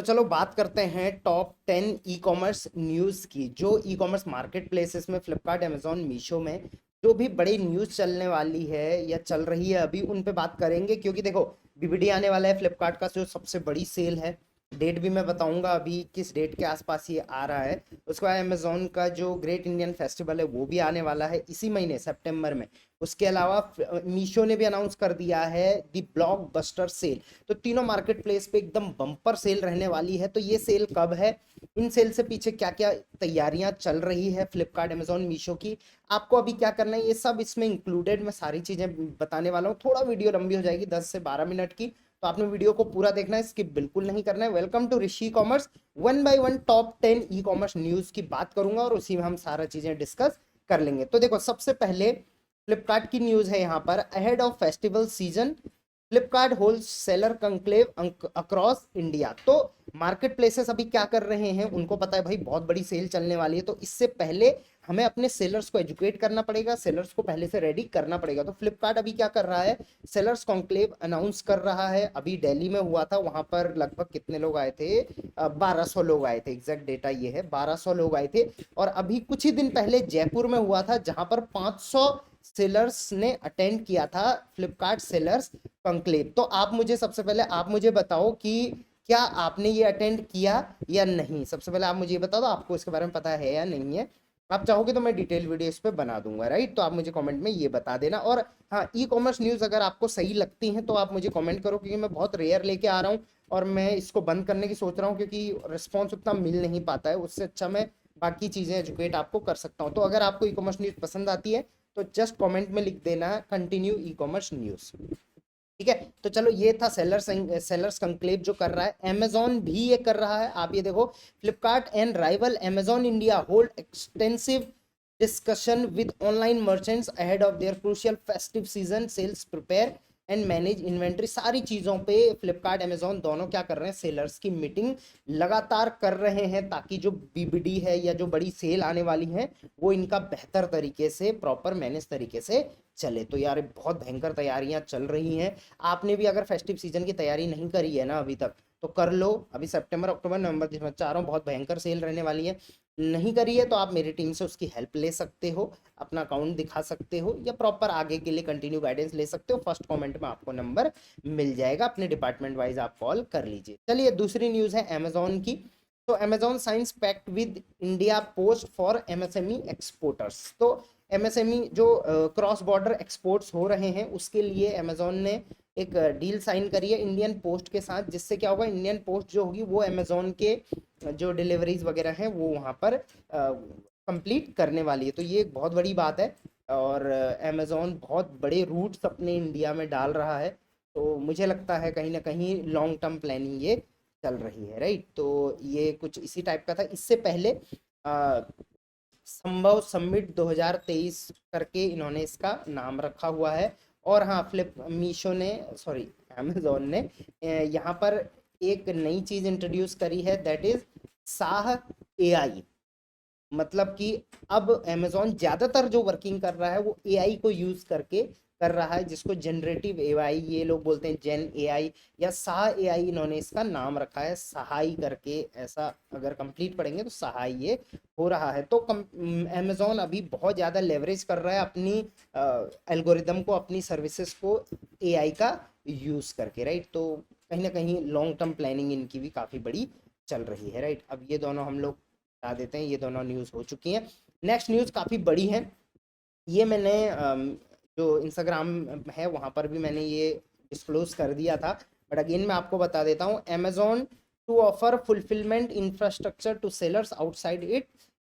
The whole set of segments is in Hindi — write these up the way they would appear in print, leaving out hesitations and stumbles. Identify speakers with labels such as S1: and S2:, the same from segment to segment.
S1: तो चलो बात करते हैं टॉप 10 ई कॉमर्स न्यूज़ की। जो ई कॉमर्स मार्केट प्लेसेस में फ्लिपकार्ट, अमेजोन, मीशो में जो भी बड़ी न्यूज़ चलने वाली है या चल रही है अभी, उन पे बात करेंगे। क्योंकि देखो, बीबीडी आने वाला है फ्लिपकार्ट का, जो सबसे बड़ी सेल है। डेट भी मैं बताऊंगा अभी किस डेट के आसपास ये आ रहा है। उसके बाद अमेजोन का जो ग्रेट इंडियन फेस्टिवल है वो भी आने वाला है इसी महीने सितंबर में। उसके अलावा मीशो ने भी अनाउंस कर दिया है दी ब्लॉकबस्टर सेल। तो तीनों मार्केट प्लेस पे एकदम बम्पर सेल रहने वाली है। तो ये सेल कब है, इन सेल से पीछे क्या क्या तैयारियां चल रही है फ्लिपकार्ट, अमेजोन, मीशो की, आपको अभी क्या करना है, ये सब इसमें इंक्लूडेड मैं सारी चीजें बताने वाला हूँ। थोड़ा वीडियो लंबी हो जाएगी, 10 से 12 मिनट की, तो आपने वीडियो को पूरा देखना है, स्किप बिल्कुल नहीं करना है। Welcome to Rishi commerce. One by one top 10 e commerce news की बात करूंगा और उसी में हम सारा चीजें डिस्कस कर लेंगे। तो देखो, सबसे पहले फ्लिपकार्ट की न्यूज है यहाँ पर। Ahead of festival season, Flipkart hold seller conclave across India. तो मार्केट प्लेसेस अभी क्या कर रहे हैं, उनको पता है भाई बहुत बड़ी सेल चलने वाली है, तो इससे पहले हमें अपने सेलर्स को एजुकेट करना पड़ेगा, सेलर्स को पहले से रेडी करना पड़ेगा। तो फ्लिपकार्ट अभी क्या कर रहा है, सेलर्स कॉन्क्लेव अनाउंस कर रहा है। अभी दिल्ली में हुआ था, वहां पर लगभग कितने लोग आए थे, 1200 लोग आए थे। एग्जैक्ट डेटा ये है, 1200 लोग आए थे। और अभी कुछ ही दिन पहले जयपुर में हुआ था, जहां पर 500 सेलर्स ने अटेंड किया था फ्लिपकार्ट सेलर्स कंक्लेव। तो आप मुझे सबसे पहले आप मुझे बताओ कि क्या आपने ये अटेंड किया या नहीं। सबसे पहले आप मुझे ये बता दो, आपको इसके बारे में पता है या नहीं है। आप चाहोगे तो मैं डिटेल वीडियो इस पे बना दूंगा, राइट। तो आप मुझे कमेंट में ये बता देना। और हाँ, ई कॉमर्स न्यूज़ अगर आपको सही लगती हैं तो आप मुझे कमेंट करो, क्योंकि मैं बहुत रेयर लेके आ रहा हूँ और मैं इसको बंद करने की सोच रहा हूँ, क्योंकि रिस्पॉन्स उतना मिल नहीं पाता है। उससे अच्छा मैं बाकी चीज़ें एजुकेट आपको कर सकता हूँ। तो अगर आपको ई कॉमर्स न्यूज़ पसंद आती है तो जस्ट कमेंट में लिख देना कंटिन्यू ई कॉमर्स न्यूज़। ठीक है, तो चलो, ये था सेलर्स कंक्लेव जो कर रहा है। अमेजोन भी ये कर रहा है, आप ये देखो। Flipkart and rival Amazon India hold extensive discussion with online merchants ahead of their crucial festive season sales, prepare and manage inventory. सारी चीज़ों पे फ्लिपकार्ट, अमेजोन दोनों क्या कर रहे हैं, सेलर्स की मीटिंग लगातार कर रहे हैं, ताकि जो बीबीडी है या जो बड़ी सेल आने वाली है वो इनका बेहतर तरीके से, प्रॉपर मैनेज तरीके से चले। तो यार बहुत भयंकर तैयारियां चल रही हैं। आपने भी अगर फेस्टिव सीजन की तैयारी नहीं करी है ना अभी तक, तो कर लो। अभी सितंबर, अक्टूबर, नवंबर, दिसंबर, चारों बहुत भयंकर सेल रहने वाली है। नहीं करी है तो आप मेरी टीम से उसकी हेल्प ले सकते हो, अपना अकाउंट दिखा सकते हो, या प्रॉपर आगे के लिए कंटिन्यू गाइडेंस ले सकते हो। फर्स्ट कमेंट में आपको नंबर मिल जाएगा, अपने डिपार्टमेंट वाइज आप कॉल कर लीजिए। चलिए, दूसरी न्यूज़ है अमेजोन की। तो Amazon signs pact with India Post for MSME exporters. तो एमएसएमई जो क्रॉस बॉर्डर एक्सपोर्ट्स हो रहे हैं, उसके लिए अमेजोन ने एक डील साइन करी है इंडियन पोस्ट के साथ, जिससे क्या होगा, इंडियन पोस्ट जो होगी वो अमेजोन के जो डिलीवरीज वगैरह हैं वो वहाँ पर कंप्लीट करने वाली है। तो ये एक बहुत बड़ी बात है। और अमेजोन बहुत बड़े रूट्स अपने इंडिया में डाल रहा है। तो मुझे लगता है कहीं ना कहीं लॉन्ग टर्म प्लानिंग ये चल रही है, राइट। तो ये कुछ इसी टाइप का था। इससे पहले संभव समिट 2023 करके इन्होंने इसका नाम रखा हुआ है। और हाँ, फ्लिप मीशो ने, सॉरी, अमेजोन ने यहाँ पर एक नई चीज़ इंट्रोड्यूस करी है, दैट इज साह एआई। मतलब कि अब अमेजोन ज़्यादातर जो वर्किंग कर रहा है वो एआई को यूज़ करके कर रहा है, जिसको जनरेटिव एआई ये लोग बोलते हैं, जेन एआई या साह एआई इन्होंने इसका नाम रखा है, सहाई करके। ऐसा अगर कंप्लीट पढ़ेंगे तो सहाई ये हो रहा है। तो अमेजोन अभी बहुत ज़्यादा लेवरेज कर रहा है अपनी एल्गोरिदम को, अपनी सर्विसेज को एआई का यूज़ करके, राइट। तो कहीं ना कहीं लॉन्ग टर्म प्लानिंग इनकी भी काफ़ी बड़ी चल रही है, राइट। अब ये दोनों हम लोग बता देते हैं, ये दोनों न्यूज़ हो चुकी हैं। नेक्स्ट न्यूज़ काफ़ी बड़ी है। ये मैंने जो इंस्टाग्राम है वहाँ पर भी मैंने ये डिस्क्लोज कर दिया था, बट अगेन मैं आपको बता देता हूँ। Amazon to offer fulfilment infrastructure to sellers outside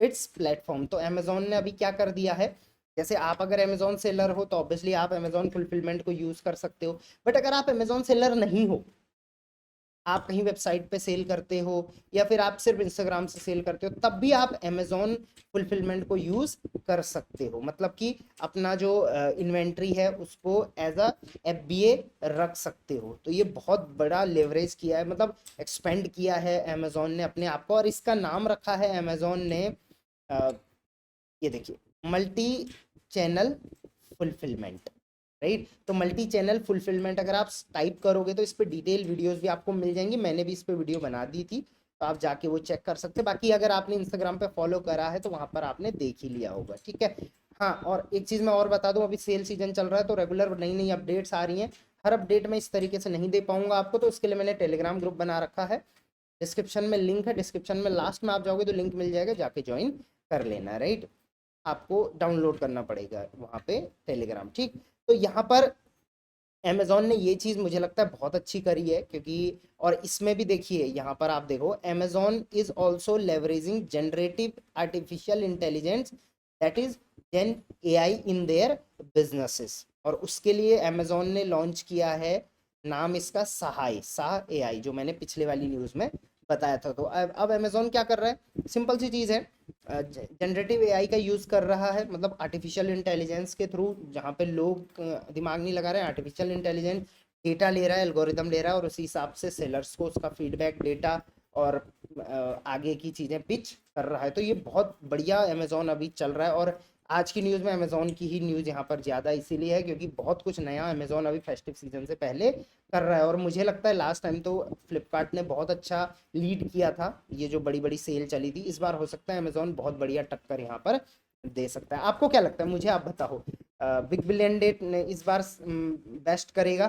S1: its platform. तो अमेजोन ने अभी क्या कर दिया है, जैसे आप अगर अमेजोन सेलर हो तो ऑब्वियसली आप अमेजोन फुलफिलमेंट को यूज़ कर सकते हो। बट अगर आप अमेजोन सेलर नहीं हो, आप कहीं वेबसाइट पे सेल करते हो या फिर आप सिर्फ इंस्टाग्राम से सेल करते हो, तब भी आप अमेजोन फुलफिलमेंट को यूज़ कर सकते हो। मतलब कि अपना जो इन्वेंट्री है उसको एज अ एफबीए रख सकते हो। तो ये बहुत बड़ा लेवरेज किया है, मतलब एक्सपेंड किया है अमेजोन ने अपने आप को, और इसका नाम रखा है अमेजोन ने, अ, ये देखिए, मल्टी चैनल फुलफिलमेंट। राइट। तो मल्टी चैनल फुलफिलमेंट अगर आप टाइप करोगे तो इस पे डिटेल वीडियोस भी आपको मिल जाएंगी, मैंने भी इस पे वीडियो बना दी थी, तो आप जाके वो चेक कर सकते हैं। बाकी अगर आपने इंस्टाग्राम पे फॉलो करा है तो वहां पर आपने देख ही लिया होगा, ठीक है। हाँ, और एक चीज़ मैं और बता दूं, अभी सेल सीजन चल रहा है तो रेगुलर नई नई अपडेट्स आ रही हैं। हर अपडेट मैं इस तरीके से नहीं दे पाऊंगा आपको, तो उसके लिए मैंने टेलीग्राम ग्रुप बना रखा है, डिस्क्रिप्शन में लिंक है, डिस्क्रिप्शन में लास्ट में आप जाओगे तो लिंक मिल जाएगा, जाके ज्वाइन कर लेना, राइट। आपको डाउनलोड करना पड़ेगा वहाँ पे टेलीग्राम, ठीक। तो यहाँ पर अमेजोन ने ये चीज़ मुझे लगता है बहुत अच्छी करी है, क्योंकि और इसमें भी देखिए यहाँ पर आप देखो, Amazon is also leveraging generative artificial intelligence, that is gen AI in their businesses. और उसके लिए अमेजोन ने लॉन्च किया है, नाम इसका सहाय, साह एआई, जो मैंने पिछले वाली न्यूज़ में बताया था। तो अब अमेजोन क्या कर रहा है, सिंपल सी चीज़ है, जनरेटिव एआई का यूज़ कर रहा है, मतलब आर्टिफिशियल इंटेलिजेंस के थ्रू, जहाँ पे लोग दिमाग नहीं लगा रहे हैं, आर्टिफिशियल इंटेलिजेंस डेटा ले रहा है, एल्गोरिदम ले रहा है, और उसी हिसाब से सेलर्स को उसका फीडबैक डेटा और आगे की चीज़ें पिच कर रहा है। तो ये बहुत बढ़िया अमेजोन अभी चल रहा है। और आज की न्यूज़ में अमेजोन की ही न्यूज़ यहाँ पर ज़्यादा इसीलिए है क्योंकि बहुत कुछ नया अमेजोन अभी फेस्टिव सीजन से पहले कर रहा है। और मुझे लगता है लास्ट टाइम तो फ्लिपकार्ट ने बहुत अच्छा लीड किया था, ये जो बड़ी बड़ी सेल चली थी, इस बार हो सकता है अमेजोन बहुत बढ़िया टक्कर यहाँ पर दे सकता है। आपको क्या लगता है, मुझे आप बताओ, बिग बिलियन डेट ने इस बार बेस्ट करेगा,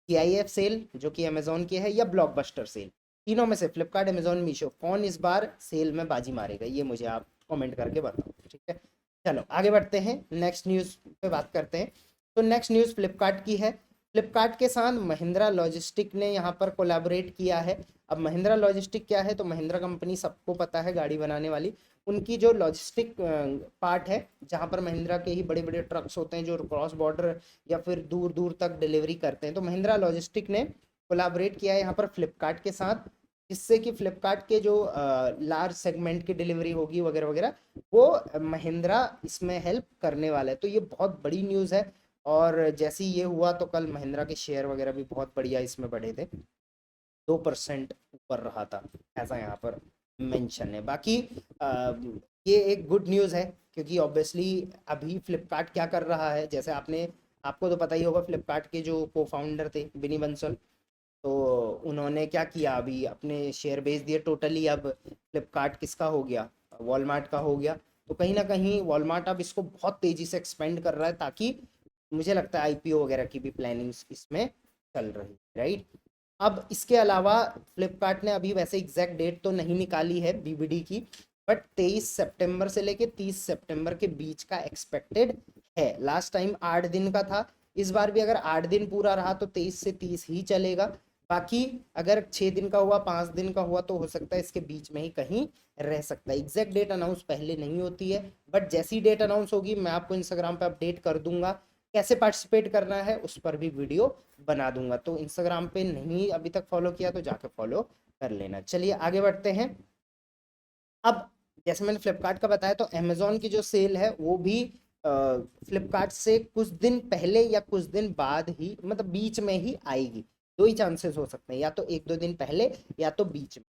S1: सीआईएफ सेल जो कि अमेजोन की है, या ब्लॉकबस्टर सेल? तीनों में से फ्लिपकार्ट, अमेजोन, मीशो, कौन इस बार सेल में बाजी मारेगा, ये मुझे आप कमेंट करके बताओ, ठीक है। चलो आगे बढ़ते हैं, नेक्स्ट न्यूज़ पे बात करते हैं। तो नेक्स्ट न्यूज़ फ्लिपकार्ट की है। फ्लिपकार्ट के साथ महिंद्रा लॉजिस्टिक ने यहाँ पर कोलैबोरेट किया है। अब महिंद्रा लॉजिस्टिक क्या है, तो महिंद्रा कंपनी सबको पता है, गाड़ी बनाने वाली। उनकी जो लॉजिस्टिक पार्ट है, जहाँ पर महिंद्रा के ही बड़े बड़े ट्रक्स होते हैं जो क्रॉस बॉर्डर या फिर दूर दूर तक डिलीवरी करते हैं, तो महिंद्रा लॉजिस्टिक ने कोलैबोरेट किया है यहाँ पर फ्लिपकार्ट के साथ, जिससे कि फ्लिपकार्ट के जो लार्ज सेगमेंट की डिलीवरी होगी वगैरह वगैरह, वो महिंद्रा इसमें हेल्प करने वाला है। तो ये बहुत बड़ी न्यूज़ है। और जैसे ही ये हुआ तो कल महिंद्रा के शेयर वगैरह भी बहुत बढ़िया इसमें बढ़े थे, 2% ऊपर रहा था, ऐसा यहाँ पर मेंशन है। बाकी ये एक गुड न्यूज़ है, क्योंकि ऑब्वियसली अभी फ्लिपकार्ट क्या कर रहा है, जैसे आपको तो पता ही होगा, फ्लिपकार्ट के जो को फाउंडर थे बिनी बंसल, तो उन्होंने क्या किया, अभी अपने शेयर बेच दिए टोटली। अब फ्लिपकार्ट किसका हो गया, वॉलमार्ट का हो गया। तो कहीं ना कहीं वॉलमार्ट अब इसको बहुत तेज़ी से एक्सपेंड कर रहा है, ताकि मुझे लगता है आईपीओ वगैरह की भी प्लानिंग्स इसमें चल रही है, राइट। अब इसके अलावा फ्लिपकार्ट ने अभी वैसे एग्जैक्ट डेट तो नहीं निकाली है बीबीडी की, बट 23 सितंबर से लेके 30 सितंबर के बीच का एक्सपेक्टेड है। लास्ट टाइम 8 दिन का था, इस बार भी अगर 8 दिन पूरा रहा तो 23 से 30 ही चलेगा। बाकी अगर 6 दिन का हुआ, 5 दिन का हुआ, तो हो सकता है इसके बीच में ही कहीं रह सकता है। एग्जैक्ट डेट अनाउंस पहले नहीं होती है, बट जैसी डेट अनाउंस होगी मैं आपको इंस्टाग्राम पे अपडेट कर दूंगा। कैसे पार्टिसिपेट करना है उस पर भी वीडियो बना दूंगा, तो इंस्टाग्राम पे नहीं अभी तक फॉलो किया तो जाके फॉलो कर लेना। चलिए आगे बढ़ते हैं। अब जैसे मैंने फ्लिपकार्ट का बताया, तो अमेजोन की जो सेल है वो भी फ्लिपकार्ट से कुछ दिन पहले या कुछ दिन बाद ही, मतलब बीच में ही आएगी। दो ही चांसेस हो सकते हैं, या तो 1-2 दिन पहले या तो बीच में।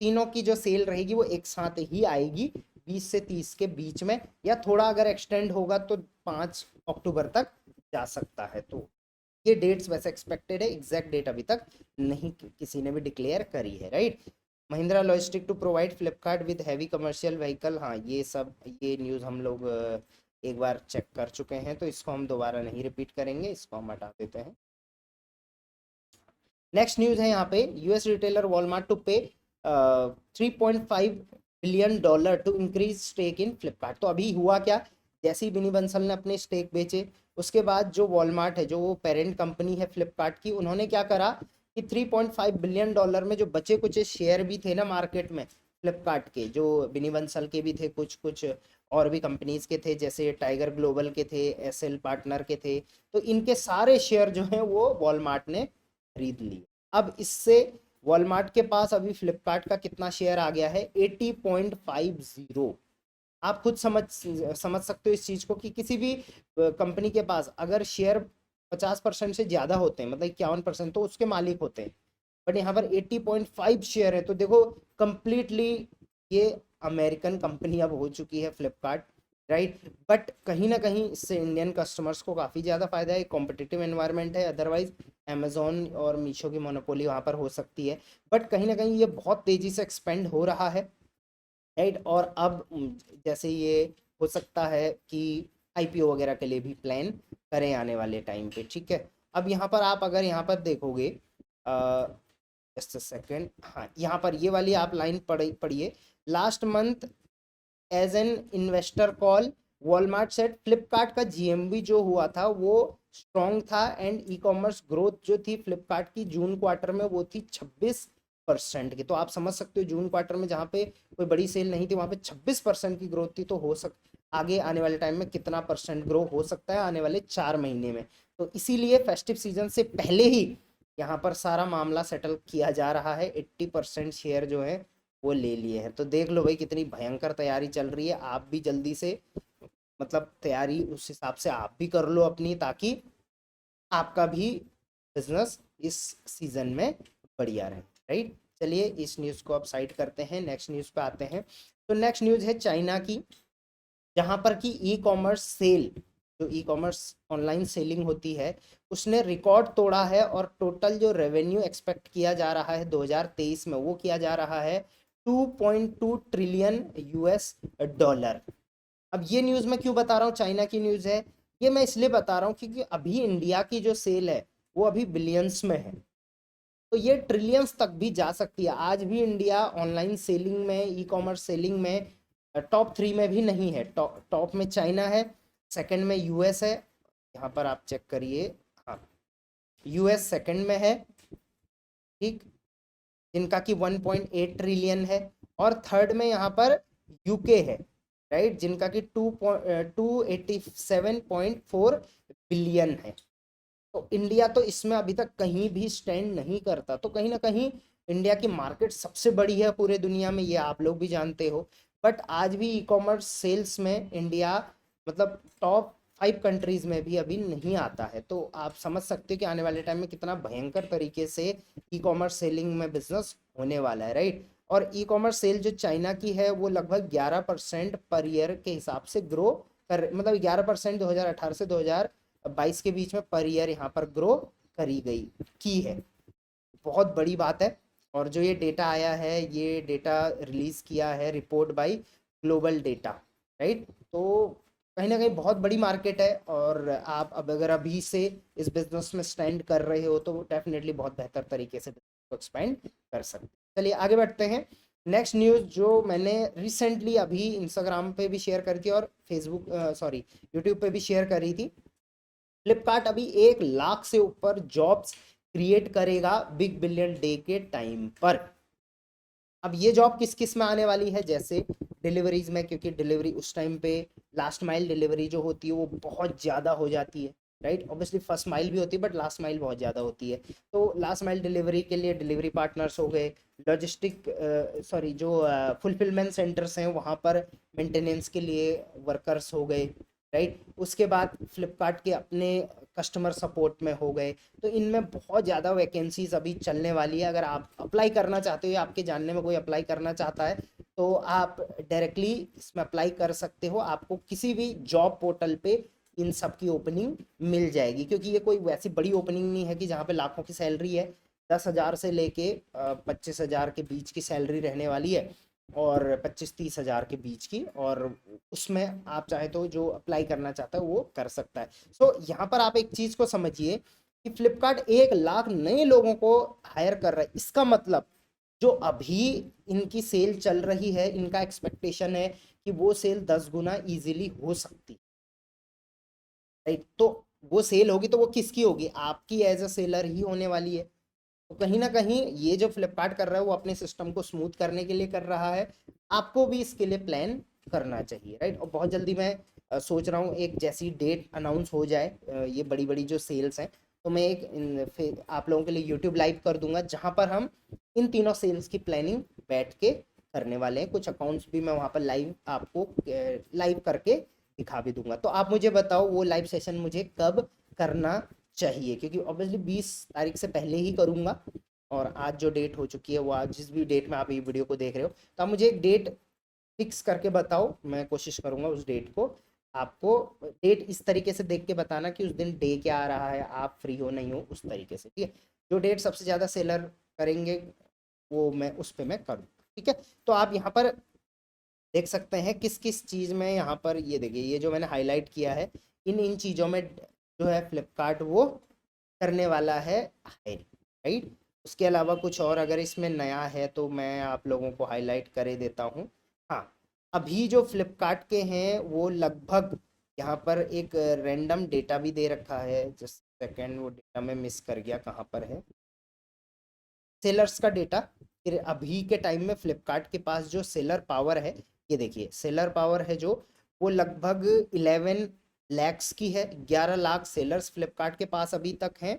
S1: तीनों की जो सेल रहेगी वो एक साथ ही आएगी 20 से 30 के बीच में, या थोड़ा अगर एक्सटेंड होगा तो 5 अक्टूबर तक जा सकता है। तो ये डेट्स वैसे एक्सपेक्टेड है, एग्जैक्ट डेट अभी तक नहीं किसी ने भी डिक्लेयर करी है, right. Mahindra logistic to provide Flipkart with heavy commercial vehicle, हाँ ये न्यूज़ हम लोग एक बार चेक कर चुके हैं, तो इसको हम दोबारा नहीं रिपीट करेंगे, इसको हम हटा देते हैं। नेक्स्ट न्यूज़ है यहाँ पे, US retailer Walmart to pay $3.5 billion to increase stake in Flipkart. तो अभी हुआ क्या, जैसे ही बिनी बंसल ने अपने स्टेक बेचे, उसके बाद जो वॉलमार्ट है, जो वो पेरेंट कंपनी है फ्लिपकार्ट की, उन्होंने क्या करा कि $3.5 बिलियन में जो बचे कुछ शेयर भी थे ना मार्केट में फ्लिपकार्ट के, जो बिनी बंसल के भी थे, कुछ कुछ और भी कंपनीज के थे, जैसे टाइगर ग्लोबल के थे, एसएल पार्टनर के थे, तो इनके सारे शेयर जो हैं वो वॉलमार्ट ने खरीद लिए। अब इससे वॉलमार्ट के पास अभी फ्लिपकार्ट का कितना शेयर आ गया है, 80.50। आप खुद समझ सकते हो इस चीज़ को, कि किसी भी कंपनी के पास अगर शेयर 50% से ज़्यादा होते हैं, मतलब 51%, तो उसके मालिक होते हैं। बट यहाँ पर 80.5 शेयर है, तो देखो कंप्लीटली ये अमेरिकन कंपनी अब हो चुकी है फ्लिपकार्ट। राइट। बट कहीं ना कहीं इससे इंडियन कस्टमर्स को काफ़ी ज़्यादा फायदा है, कॉम्पिटिटिव एनवायरनमेंट है, अदरवाइज अमेजोन और मीशो की मोनोपोली वहाँ पर हो सकती है। बट कहीं ना कहीं ये बहुत तेज़ी से एक्सपेंड हो रहा है, राइट। और अब जैसे ये हो सकता है कि आईपीओ वगैरह के लिए भी प्लान करें आने वाले टाइम पे, ठीक है। अब यहाँ पर आप अगर यहाँ पर देखोगे, जस्ट अ सेकेंड, हाँ यहाँ पर ये वाली आप लाइन पढ़िए। Last month as an investor call, Walmart set Flipkart का जीएमवी जो हुआ था वो स्ट्रॉन्ग था, एंड ई कॉमर्स ग्रोथ जो थी फ्लिपकार्ट की जून क्वार्टर में वो थी 26% की। तो आप समझ सकते हो जून क्वार्टर में जहाँ पे कोई बड़ी सेल नहीं थी वहाँ पे 26% की ग्रोथ थी, तो हो सक आगे आने वाले टाइम में कितना परसेंट ग्रो हो सकता है आने वाले 4 महीने में। तो इसीलिए फेस्टिव सीजन से पहले ही यहाँ पर सारा मामला सेटल किया जा रहा है। 80% शेयर जो है वो ले लिए हैं। तो देख लो भाई कितनी भयंकर तैयारी चल रही है। आप भी जल्दी से मतलब तैयारी उस हिसाब से आप भी कर लो अपनी, ताकि आपका भी बिजनेस इस सीजन में बढ़िया रहे, राइट। चलिए इस न्यूज़ को अब साइड करते हैं, नेक्स्ट न्यूज़ पे आते हैं। तो नेक्स्ट न्यूज़ है चाइना की, जहाँ पर कि ई कॉमर्स सेल, जो ई कॉमर्स ऑनलाइन सेलिंग होती है उसने रिकॉर्ड तोड़ा है, और टोटल जो रेवेन्यू एक्सपेक्ट किया जा रहा है 2023 में वो किया जा रहा है 2.2 ट्रिलियन यूएस डॉलर। अब ये न्यूज़ मैं क्यों बता रहा हूँ, चाइना की न्यूज़ है, ये मैं इसलिए बता रहा हूँ क्योंकि अभी इंडिया की जो सेल है वो अभी बिलियंस में है, तो ये ट्रिलियंस तक भी जा सकती है। आज भी इंडिया ऑनलाइन सेलिंग में, ई कॉमर्स सेलिंग में टॉप 3 में भी नहीं है। टॉप में चाइना है, सेकंड में यूएस है, यहाँ पर आप चेक करिए, हाँ यूएस सेकंड में है, ठीक, जिनका कि 1.8 ट्रिलियन है, और थर्ड में यहाँ पर यूके है, राइट, जिनका कि 287.4 बिलियन है। तो इंडिया तो इसमें अभी तक कहीं भी स्टैंड नहीं करता। तो कहीं ना कहीं इंडिया की मार्केट सबसे बड़ी है पूरे दुनिया में, ये आप लोग भी जानते हो। बट आज भी ई कॉमर्स सेल्स में इंडिया मतलब टॉप 5 कंट्रीज में भी अभी नहीं आता है। तो आप समझ सकते हो कि आने वाले टाइम में कितना भयंकर तरीके से ई कॉमर्स सेलिंग में बिजनेस होने वाला है, राइट। और ई कॉमर्स सेल जो चाइना की है वो लगभग 11% पर ईयर के हिसाब से ग्रो कर, मतलब 11% 2018 से 2022 के बीच में पर ईयर यहाँ पर ग्रो करी गई की है। बहुत बड़ी बात है। और जो ये डेटा आया है, ये डेटा रिलीज किया है report by global data, right. तो कहीं ना कहीं बहुत बड़ी मार्केट है, और आप अब अगर अभी से इस बिजनेस में स्टैंड कर रहे हो तो डेफिनेटली बहुत बेहतर तरीके से एक्सपेंड कर सकते हैं। चलिए आगे बढ़ते हैं। नेक्स्ट न्यूज़ जो मैंने रिसेंटली अभी इंस्टाग्राम पे भी शेयर करी थी और फेसबुक सॉरी यूट्यूब पे भी शेयर करी थी। फ्लिपकार्ट अभी 1 लाख से ऊपर जॉब्स क्रिएट करेगा बिग बिलियन डे के टाइम पर। अब ये जॉब किस किस में आने वाली है, जैसे डिलीवरीज में, क्योंकि डिलीवरी उस टाइम पे लास्ट माइल डिलीवरी जो होती है वो बहुत ज़्यादा हो जाती है, राइट। ऑब्वियसली फर्स्ट माइल भी होती है बट लास्ट माइल बहुत ज़्यादा होती है। तो लास्ट माइल डिलीवरी के लिए डिलीवरी पार्टनर्स हो गए, लॉजिस्टिक सॉरी जो फुलफिलमेंट सेंटर्स हैं वहाँ पर मेंटेनेंस के लिए वर्कर्स हो गए, राइट। उसके बाद फ्लिपकार्ट के अपने कस्टमर सपोर्ट में हो गए। तो इनमें बहुत ज़्यादा वैकेंसीज अभी चलने वाली है। अगर आप अप्लाई करना चाहते हो या आपके जानने में कोई अप्लाई करना चाहता है तो आप डायरेक्टली इसमें अप्लाई कर सकते हो। आपको किसी भी जॉब पोर्टल पे इन सब की ओपनिंग मिल जाएगी, क्योंकि ये कोई वैसी बड़ी ओपनिंग नहीं है कि जहाँ पे लाखों की सैलरी है। 10,000 से लेके 25,000 के बीच की सैलरी रहने वाली है, और 25-30 हज़ार के बीच की। और उसमें आप चाहे तो जो अप्लाई करना चाहता है वो कर सकता है। सो यहाँ पर आप एक चीज़ को समझिए कि फ्लिपकार्ट 1 लाख नए लोगों को हायर कर रहा है। इसका मतलब जो अभी इनकी सेल चल रही है, इनका एक्सपेक्टेशन है कि वो सेल 10 गुना इजीली हो सकती, राइट। तो वो सेल होगी तो वो किसकी होगी, आपकी एज अ सेलर ही होने वाली है। तो कहीं ना कहीं ये जो फ्लिपकार्ट कर रहा है वो अपने सिस्टम को स्मूथ करने के लिए कर रहा है। आपको भी इसके लिए प्लान करना चाहिए, राइट। और बहुत जल्दी मैं सोच रहा हूँ एक जैसी डेट अनाउंस हो जाए ये बड़ी बड़ी जो सेल्स हैं, तो मैं फिर आप लोगों के लिए यूट्यूब लाइव कर दूंगा जहाँ पर हम इन तीनों सेल्स की प्लानिंग बैठ के करने वाले हैं। कुछ अकाउंट्स भी मैं वहाँ पर लाइव आपको लाइव करके दिखा भी दूंगा। तो आप मुझे बताओ वो लाइव सेशन मुझे कब करना चाहिए, क्योंकि ऑब्वियसली 20 तारीख से पहले ही करूँगा। और आज जो डेट हो चुकी है वो आज जिस भी डेट में आप ये वीडियो को देख रहे हो, तो आप मुझे एक डेट फिक्स करके बताओ, मैं कोशिश करूंगा उस डेट को आपको, डेट इस तरीके से देख के बताना कि उस दिन डे क्या आ रहा है, आप फ्री हो नहीं हो उस तरीके से, ठीक है। जो डेट सबसे ज़्यादा सेलर करेंगे वो मैं उस पर मैं करूँ, ठीक है। तो आप यहाँ पर देख सकते हैं किस किस चीज़ में, यहाँ पर ये देखिए, ये जो मैंने हाईलाइट किया है, इन इन चीज़ों में जो है फ्लिपकार्ट वो करने वाला है हायरिंग, राइट। उसके अलावा कुछ और अगर इसमें नया है तो मैं आप लोगों को हाईलाइट कर ही देता हूँ। हाँ, अभी जो फ्लिपकार्ट के हैं वो लगभग, यहाँ पर एक रैंडम डेटा भी दे रखा है, जस्ट सेकेंड, वो डेटा में मिस कर गया, कहाँ पर है सेलर्स का डेटा। फिर अभी के टाइम में फ्लिपकार्ट के पास जो सेलर पावर है, ये देखिए सेलर पावर है जो, वो लगभग 11 लैक्स की है। 11 लाख सेलर्स फ्लिपकार्ट के पास अभी तक हैं।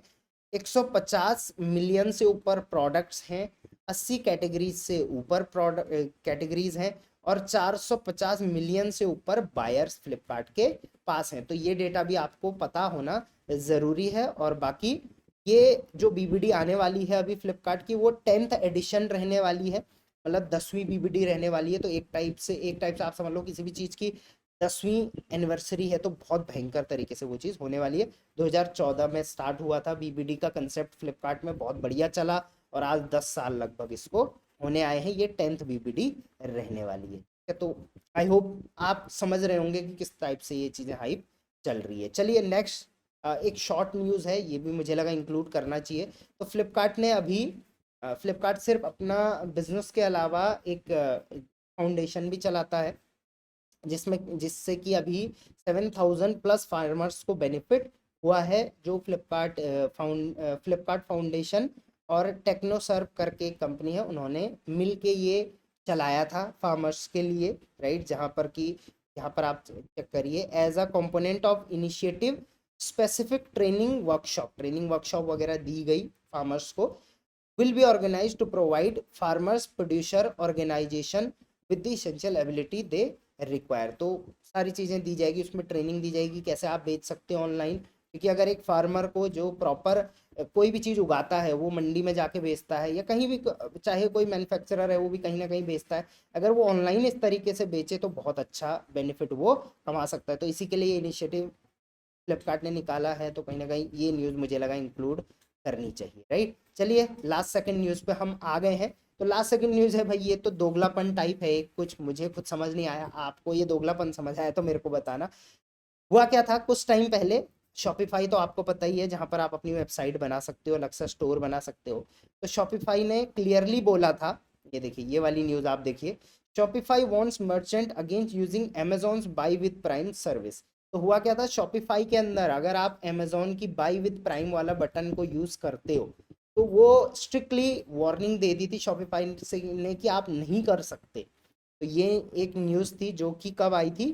S1: 150 मिलियन से ऊपर प्रोडक्ट्स हैं। 80 कैटेगरीज से ऊपर प्रोडक्ट कैटेगरीज हैं। और 450 मिलियन से ऊपर बायर्स फ्लिपकार्ट के पास हैं। तो ये डेटा भी आपको पता होना ज़रूरी है। और बाकी ये जो बीबीडी आने वाली है अभी फ्लिपकार्ट की, वो 10th एडिशन रहने वाली है, मतलब 10वीं बीबीडी रहने वाली है। तो एक टाइप से आप समझ लो किसी भी चीज़ की 10वीं एनिवर्सरी है तो बहुत भयंकर तरीके से वो चीज़ होने वाली है। 2014 में स्टार्ट हुआ था बीबीडी का कंसेप्ट फ्लिपकार्ट में, बहुत बढ़िया चला और आज 10 साल लगभग इसको होने आए हैं। ये 10th बीबीडी रहने वाली है, ठीक है। तो आई होप आप समझ रहे होंगे कि किस टाइप से ये चीज़ें हाइप चल रही है। चलिए नेक्स्ट, एक शॉर्ट न्यूज़ है, ये भी मुझे लगा इंक्लूड करना चाहिए। तो फ्लिपकार्ट ने अभी, फ्लिपकार्ट सिर्फ अपना बिजनेस के अलावा एक फाउंडेशन भी चलाता है, जिससे कि अभी 7,000+ फार्मर्स को बेनिफिट हुआ है। जो फ्लिपकार्ट फाउंडेशन और टेक्नो सर्व करके कंपनी है, उन्होंने मिल के ये चलाया था फार्मर्स के लिए, राइट। जहाँ पर कि, यहाँ पर आप चेक करिए, as a component of initiative specific training workshop वगैरह दी गई फार्मर्स को। Will be organise to provide farmers producer organisation with the essential ability they require. तो सारी चीज़ें दी जाएगी, उसमें ट्रेनिंग दी जाएगी कैसे आप बेच सकते हो ऑनलाइन। क्योंकि अगर एक फार्मर को जो प्रॉपर कोई भी चीज़ उगाता है वो मंडी में जाके बेचता है, या कहीं भी, चाहे कोई मैन्युफैक्चरर है वो भी कहीं ना कहीं बेचता है, अगर वो ऑनलाइन इस तरीके से बेचे तो बहुत अच्छा बेनिफिट वो कमा सकता है। तो इसी के लिए इनिशिएटिव फ्लिपकार्ट ने निकाला है। तो कहीं ना कहीं ये न्यूज़ मुझे लगा इंक्लूड करनी चाहिए, राइट। चलिए लास्ट सेकंड न्यूज़ पे हम आ गए हैं। तो लास्ट सेकंड न्यूज़ है भाई, ये तो दोगलापन टाइप है, कुछ मुझे खुद समझ नहीं आया, आपको ये दोगलापन समझ आया तो मेरे को बताना। हुआ क्या था कुछ टाइम पहले, शॉपिफाई तो आपको पता ही है, जहां पर आप अपनी वेबसाइट बना सकते हो, अलग से स्टोर बना सकते हो। तो शॉपिफाई ने क्लियरली बोला था, ये देखिए ये वाली न्यूज़ आप देखिए, Shopify wants merchant against using Amazon's buy with prime service. तो हुआ क्या था, शॉपिफाई के अंदर अगर आप अमेजॉन की बाई विद प्राइम वाला बटन को यूज़ करते हो तो वो स्ट्रिक्टली वार्निंग दे दी थी शॉपिफाई से ने कि आप नहीं कर सकते। तो ये एक न्यूज़ थी जो कि कब आई थी,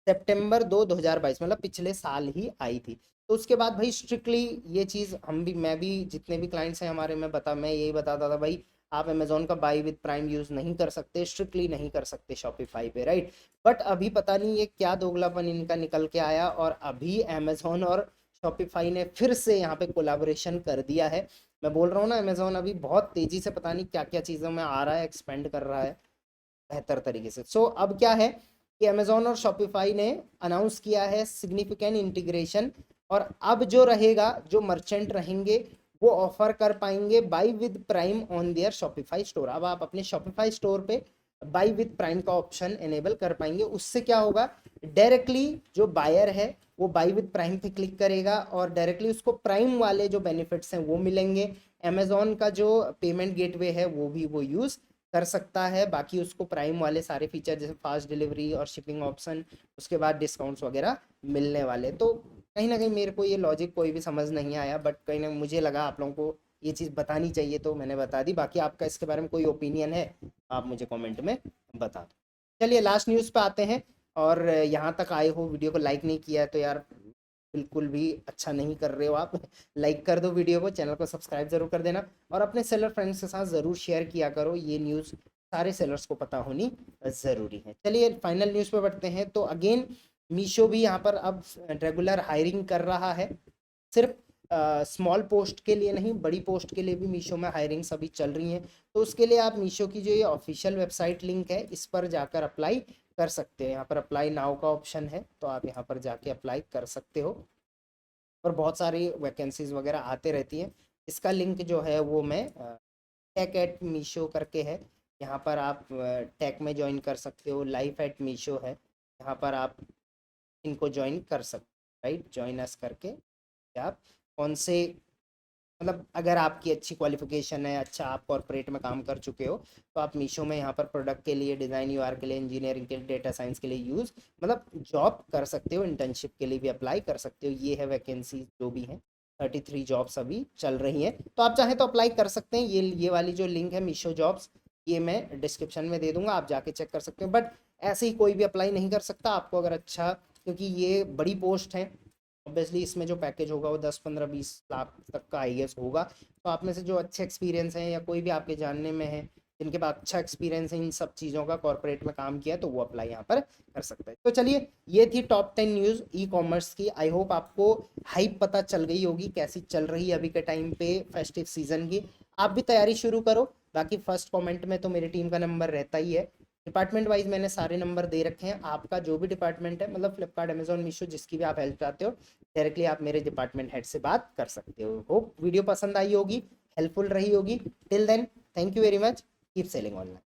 S1: सितंबर 2022, मतलब पिछले साल ही आई थी। तो उसके बाद भाई स्ट्रिक्टली ये चीज़ हम भी, मैं भी, जितने भी क्लाइंट्स हैं हमारे, मैं यही बताता था भाई, आप अमेजोन का बाई विद प्राइम यूज़ नहीं कर सकते, स्ट्रिक्टली नहीं कर सकते शॉपिफाई पे, राइट। बट अभी पता नहीं ये क्या दोगलापन इनका निकल के आया, और अभी अमेजोन और शॉपिफाई ने फिर से यहाँ पे कोलाबोरेशन कर दिया है। मैं बोल रहा हूँ ना, अमेजोन अभी बहुत तेज़ी से पता नहीं क्या क्या चीज़ों में आ रहा है, एक्सपेंड कर रहा है बेहतर तरीके से। सो अब क्या है कि अमेजोन और शॉपिफाई ने अनाउंस किया है सिग्निफिकेंट इंटीग्रेशन। और अब जो रहेगा, जो मर्चेंट रहेंगे वो ऑफर कर पाएंगे by with prime on their Shopify store. अब आप अपने शॉपिफाई स्टोर पे बाई विद प्राइम का ऑप्शन एनेबल कर पाएंगे। उससे क्या होगा, डायरेक्टली जो बायर है वो बाई विद प्राइम पे क्लिक करेगा और डायरेक्टली उसको प्राइम वाले जो बेनिफिट्स हैं वो मिलेंगे। अमेजोन का जो पेमेंट गेटवे है वो भी वो यूज़ कर सकता है। बाकी उसको प्राइम वाले सारे फीचर जैसे फास्ट डिलीवरी और शिपिंग ऑप्शन, उसके बाद डिस्काउंट्स वगैरह मिलने वाले। तो कहीं ना कहीं मेरे को ये लॉजिक कोई भी समझ नहीं आया, बट कहीं ना मुझे लगा आप लोगों को ये चीज़ बतानी चाहिए तो मैंने बता दी। बाकी आपका इसके बारे में कोई ओपिनियन है आप मुझे कमेंट में बता दो। चलिए लास्ट न्यूज़ पे आते हैं। और यहाँ तक आए हो, वीडियो को लाइक नहीं किया है तो यार बिल्कुल भी अच्छा नहीं कर रहे हो आप। लाइक कर दो वीडियो को, चैनल को सब्सक्राइब जरूर कर देना, और अपने सेलर फ्रेंड्स के साथ ज़रूर शेयर किया करो। ये न्यूज़ सारे सेलर्स को पता होनी ज़रूरी है। चलिए फाइनल न्यूज़ पे बढ़ते हैं। तो अगेन मीशो भी यहाँ पर अब रेगुलर हायरिंग कर रहा है। सिर्फ स्मॉल पोस्ट के लिए नहीं, बड़ी पोस्ट के लिए भी मीशो में हायरिंग्स अभी चल रही हैं। तो उसके लिए आप मीशो की जो ये ऑफिशियल वेबसाइट लिंक है इस पर जाकर अप्लाई कर सकते हैं। यहाँ पर अप्लाई नाउ का ऑप्शन है, तो आप यहाँ पर जाके अप्लाई कर सकते हो। और बहुत सारी वैकेंसीज वगैरह आते रहती हैं। इसका लिंक जो है वो मैं टेक एट मीशो करके है, यहाँ पर आप टेक में ज्वाइन कर सकते हो। लाइफ एट मीशो है, यहाँ पर आप इनको ज्वाइन कर सकते हो, राइट। ज्वाइन अस करके आप कौन से, मतलब अगर आपकी अच्छी क्वालिफिकेशन है, अच्छा आप कॉर्पोरेट में काम कर चुके हो, तो आप मीशो में यहाँ पर प्रोडक्ट के लिए, डिज़ाइन यूआर के लिए, इंजीनियरिंग के लिए, डेटा साइंस के लिए यूज़, मतलब जॉब कर सकते हो। इंटर्नशिप के लिए भी अप्लाई कर सकते हो। ये है वैकेंसी जो भी हैं, 33 जॉब्स अभी चल रही हैं, तो आप चाहें तो अप्लाई कर सकते हैं। ये वाली जो लिंक है मीशो जॉब्स, ये मैं डिस्क्रिप्शन में दे दूंगा, आप जाके चेक कर सकते हो। बट ऐसे ही कोई भी अप्लाई नहीं कर सकता। आपको अगर अच्छा, क्योंकि ये बड़ी पोस्ट है, ऑब्वियसली इसमें जो पैकेज होगा वो 10-15-20 लाख तक का आई गेस होगा। तो आप में से जो अच्छे एक्सपीरियंस हैं या कोई भी आपके जानने में है जिनके पास अच्छा एक्सपीरियंस है इन सब चीज़ों का, कॉर्पोरेट में काम किया है, तो वो अप्लाई यहाँ पर कर सकता है। तो चलिए, ये थी टॉप 10 न्यूज़ ई कॉमर्स की। आई होप आपको हाइप पता चल गई होगी कैसी चल रही है अभी के टाइम पे फेस्टिव सीजन की। आप भी तैयारी शुरू करो। बाकी फर्स्ट कमेंट में तो मेरी टीम का नंबर रहता ही है। डिपार्टमेंट वाइज मैंने सारे नंबर दे रखे हैं। आपका जो भी डिपार्टमेंट है, मतलब फ्लिपकार्ट, अमेजॉन, मीशो, जिसकी भी आप हेल्प चाहते हो, डायरेक्टली आप मेरे डिपार्टमेंट हेड से बात कर सकते हो। होप वीडियो पसंद आई होगी, हेल्पफुल रही होगी। Till then, thank you very much. Keep selling online.